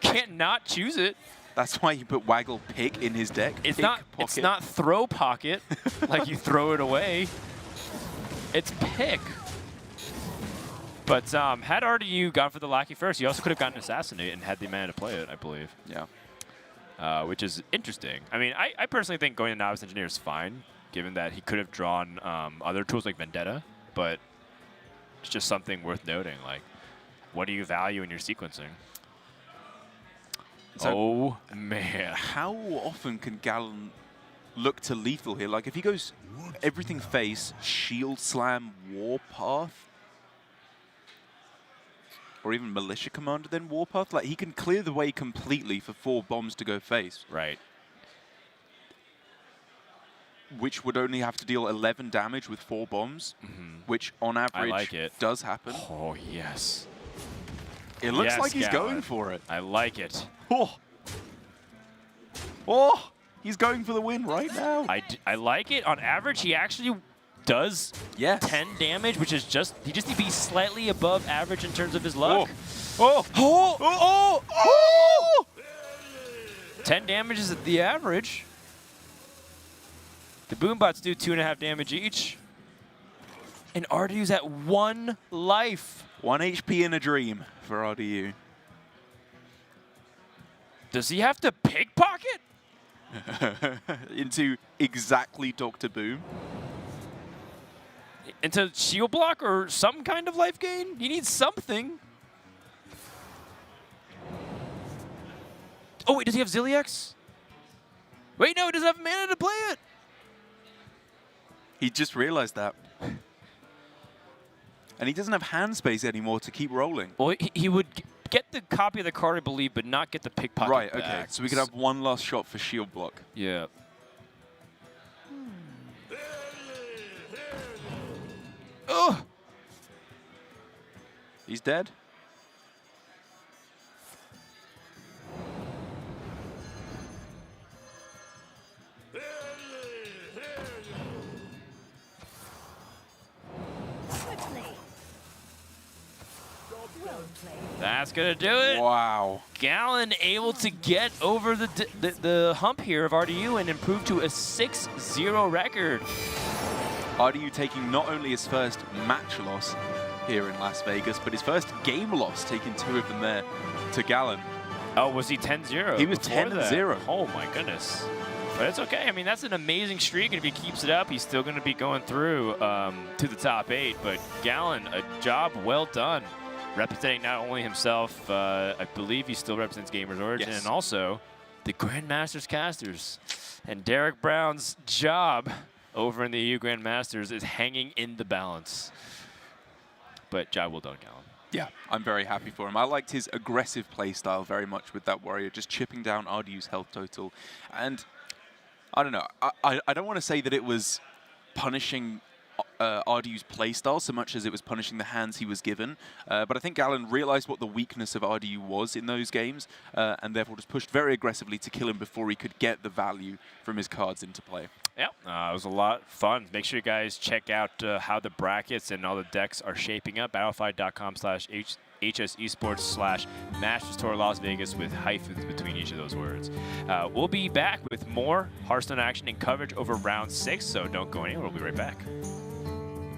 You can't not choose it. That's why he put Waggle Pick in his deck. It's not throw pocket, like you throw it away. It's pick. But had RDU gone for the Lackey first, you also could have gotten Assassinate and had the mana to play it, I believe. Yeah. Which is interesting. I mean, I personally think going to Novice Engineer is fine, given that he could have drawn other tools like Vendetta, but it's just something worth noting. Like, what do you value in your sequencing? So oh, man. how often can Gallon look to lethal here? Like, if he goes everything face, Shield Slam, Warpath, or even Militia Commander, then Warpath, like, he can clear the way completely for 4 bombs to go face. Right. Which would only have to deal 11 damage with 4 bombs, which on average does happen. Oh, yes. It looks yes, like he's Gallon. going for it. I like it. Oh. Oh, he's going for the win right now. I like it. On average, he actually does 10 damage, which is just, he just needs to be slightly above average in terms of his luck. Oh. Oh. Oh. Oh. 10 damage is the average. The Boombots do 2.5 damage each. And RDU's at 1 life. 1 HP in a dream for RDU. Does he have to pickpocket? Into exactly Dr. Boom. Into shield block or some kind of life gain? He needs something. Oh, wait, does he have Zilliax? Wait, no, he doesn't have mana to play it. He just realized that. And he doesn't have hand space anymore to keep rolling. Well, he would get the copy of the card, I believe, but not get the pickpocket Right, back. okay. So we could have one last shot for shield block. Yeah. Oh! He's dead. That's going to do it. Wow. Gallon able to get over the hump here of RDU and improve to a 6-0 record. RDU taking not only his first match loss, here in Las Vegas, but his first game loss, taking 2 of them there to Gallon. Oh, was he 10-0? He was before 10-0. Oh my goodness. But it's okay. I mean, that's an amazing streak, and if he keeps it up, he's still going to be going through to the top 8. But Gallon, a job well done, representing not only himself, I believe he still represents Gamers Origin, Yes. and also the Grandmasters casters. And Derek Brown's job over in the EU Grandmasters is hanging in the balance. But job well done, Gallon. Yeah, I'm very happy for him. I liked his aggressive play style very much with that warrior, just chipping down RDU's health total. And I don't know, I don't want to say that it was punishing RDU's playstyle so much as it was punishing the hands he was given. But I think Gallon realized what the weakness of RDU was in those games, and therefore just pushed very aggressively to kill him before he could get the value from his cards into play. Yeah, it was a lot of fun. Make sure you guys check out how the brackets and all the decks are shaping up. Battlefy.com/HS Esports/Masters Tour Las Vegas with hyphens between each of those words. We'll be back with more Hearthstone action and coverage over round 6, so don't go anywhere. We'll be right back.